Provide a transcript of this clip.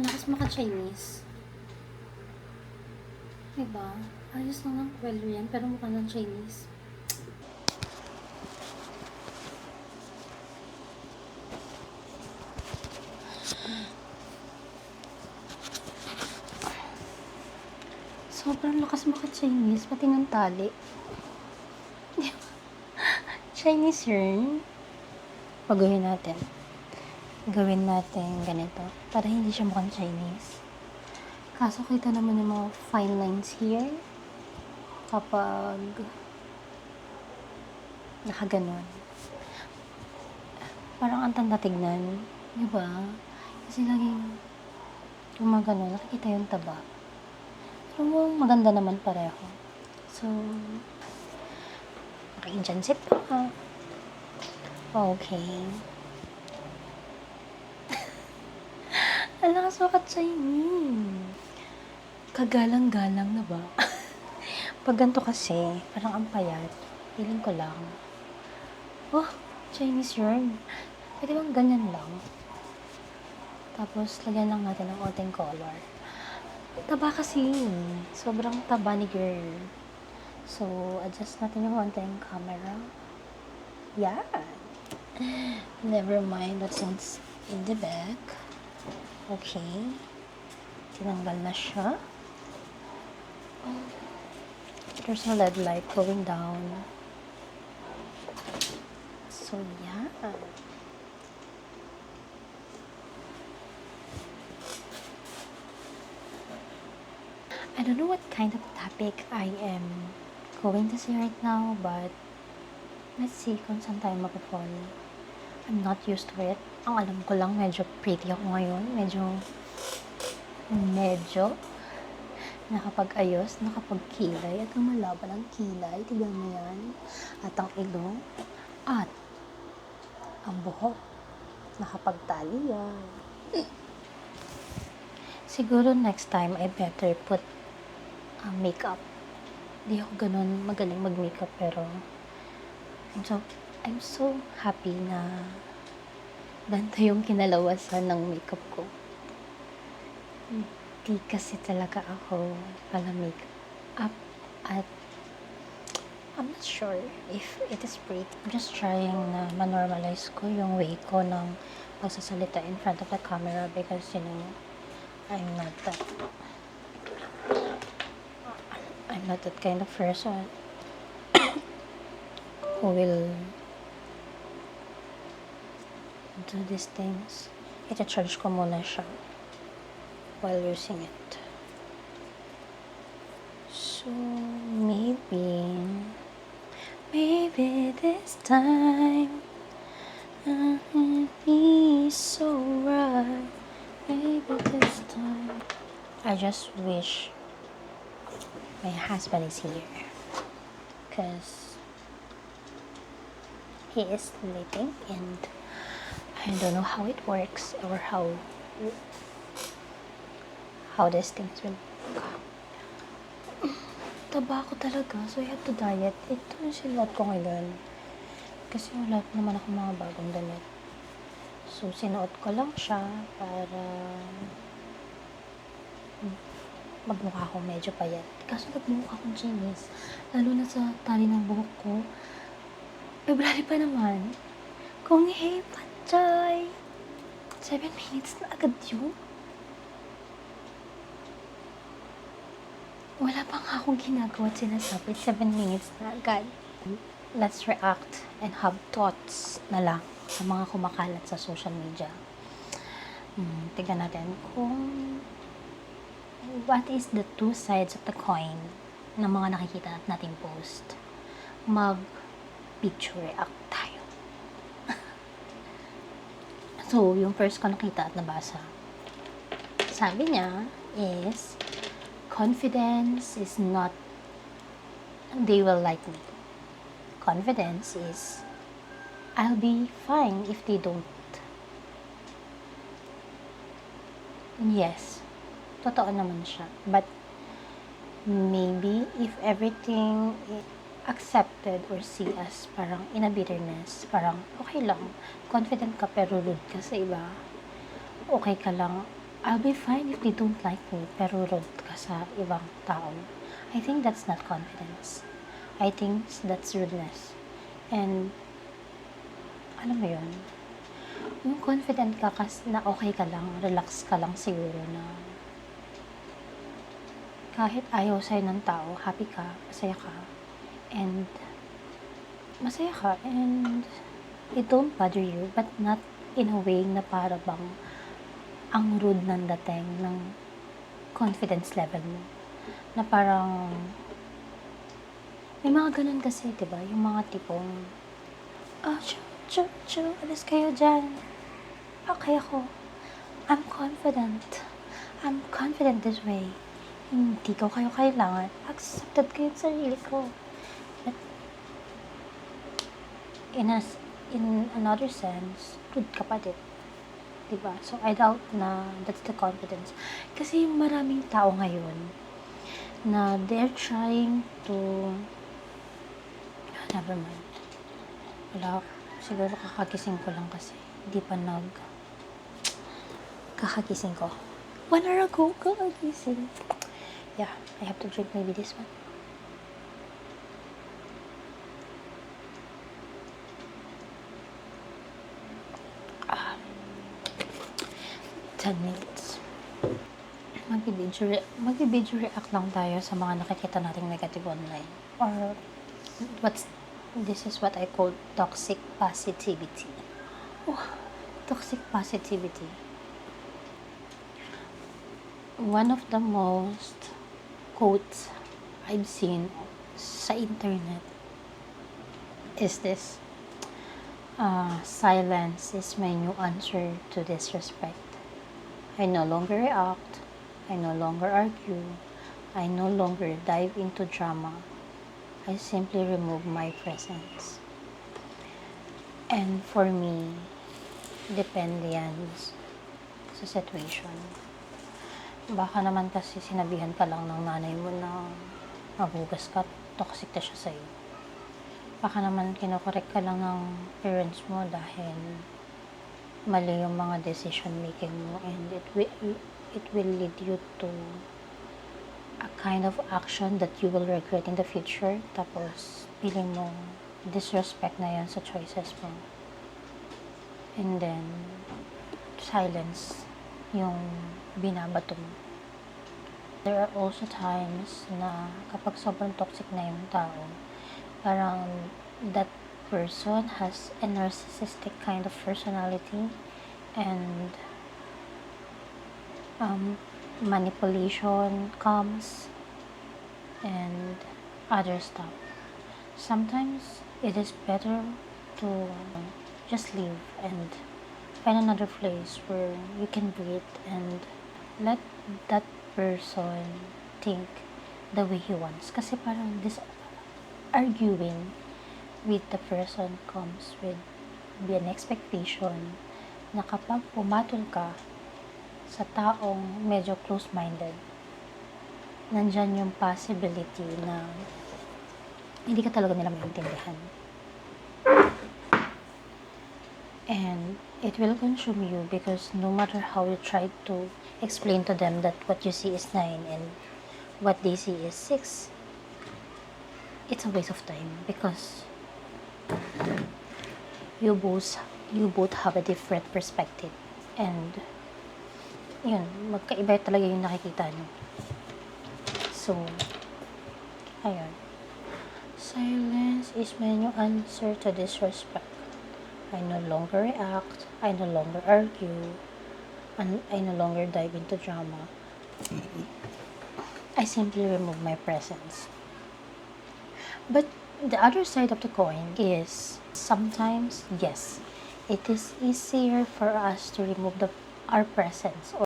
Lakas maka-Chinese. Diba? Ayos lang ng color yan, pero mukha ng Chinese. Sobrang lakas maka-Chinese, pati ng tali. Chinese yarn. Pagawin natin. Gawin natin ganito, para hindi siya mukhang Chinese. Kaso kita naman yung mga fine lines here kapag nakaganon. Parang ang tanda tignan, di ba? Kasi laging gumagano, nakikita yung taba. Pero maganda naman pareho. So, naka-injansit ka. Okay. Ang lakas maka-Chinese. Kagalang-galang na ba? Pag ganito kasi, parang ang payat. Feeling ko lang. Oh, Chinese yarn. Pwede bang ganyan lang? Tapos, lagyan lang natin ng konting color. Taba kasi. Sobrang taba ni girl. So, adjust natin yung konting camera. Yan. Never mind what's in the back. Okay. Tinanggal na siya. There's a LED light going down. So, yeah. I don't know what kind of topic I am going to say right now, but let's see kung saan tayo mag-fall. I'm not used to it. Ang alam ko lang, medyo pretty ako ngayon. Medyo nakapag-ayos, nakapag-kilay, at lumalaban ang kilay. Tignan mo yan. At ang ilong. At ang buhok. Nakapagtali yan. Siguro next time, I better put makeup. Di ako ganun magaling mag-makeup, pero I'm so happy na ganito yung kinalawasan ng makeup ko. Di kasi talaga ako pala makeup at I'm not sure if it is pretty. I'm just trying na ma-normalize ko yung way ko ng pagsasalita in front of the camera because, you know, I'm not that kind of person who will do these things. Ita-charge ko muna siya while using it. So, maybe this time he's so right. Maybe this time. I just wish my husband is here, because he is sleeping and I don't know how it works or how these things will work. Taba ko talaga, so I have to diet. Ito yung silat ko ngayon. Kasi wala naman ako mga bagong damit. So, sinuot ko lang siya para magmukha akong medyo payat. Kaso nagmukha akong Chinese. Lalo na sa tali ng buhok ko. February pa naman. Kung hey, patay! 7 minutes na agad yun. Wala pa nga akong ginagawa at sinasabi. 7 minutes na agad. Let's react and have thoughts na lang sa mga kumakalat sa social media. Tignan natin kung what is the two sides of the coin ng mga nakikita nating post. Mag-picture react tayo. So, yung first ko nakita at nabasa, sabi niya is, confidence is not they will like me. Confidence is I'll be fine if they don't. Yes, totoo naman siya. But maybe if everything accepted or see as parang in a bitterness, parang okay lang. Confident ka pero rude ka sa iba. Okay ka lang I'll be fine if they don't like me, pero rude ka sa ibang tao. I think that's not confidence. I think that's rudeness. And, alam mo yun, yung confident ka kasi na okay ka lang, relax ka lang siguro na kahit ayaw sa'yo ng tao, happy ka, and it don't bother you, but not in a way na para bang ang rude ng dating ng confidence level mo. Na parang, may mga ganun kasi, diba? Yung mga tipong, alis kayo dyan. Okay ako. I'm confident this way. Hindi ko kayo kailangan. Accepted ko yung sarili ko. But, in another sense, rude ka pa din. Diba? So, I doubt na that's the confidence. Kasi yung maraming tao ngayon na they're trying to never mind. Wala, siguro kakagising ko lang kasi hindi pa kakagising ko. 1 hour ago, kakagising. Yeah, I have to drink maybe this one. 10 minutes. Mag-video react lang tayo sa mga nakikita nating negative online. Or, this is what I call toxic positivity. Toxic positivity. One of the most quotes I've seen sa internet is this: silence is my new answer to disrespect. I no longer react, I no longer argue, I no longer dive into drama. I simply remove my presence. And for me, depende yan sa situation. Baka naman kasi sinabihan ka lang ng nanay mo na maghugas ka, toxic na siya sa'yo. Baka naman kinokorek ka lang ng parents mo dahil mali yung mga decision making mo, and it will lead you to a kind of action that you will regret in the future. Tapos feeling mo disrespect na yan sa choices mo, and then silence yung binabato mo. There are also times na kapag sobrang toxic na yung tao, parang that person has a narcissistic kind of personality, and manipulation comes, and other stuff. Sometimes it is better to just leave and find another place where you can breathe and let that person think the way he wants. Kasi parang this arguing with the person comes with an expectation na kapag pumatol ka sa taong medyo close-minded, nandyan yung possibility na hindi ka talaga nila maintindihan. And it will consume you because no matter how you try to explain to them that what you see is 9 and what they see is 6, it's a waste of time because you both have a different perspective, and yun, magkaiba talaga yung nakikita nyo. So, ayun. Silence is my new answer to disrespect. I no longer react, I no longer argue, and I no longer dive into drama. I simply remove my presence. But the other side of the coin is sometimes, yes, it is easier for us to remove our presence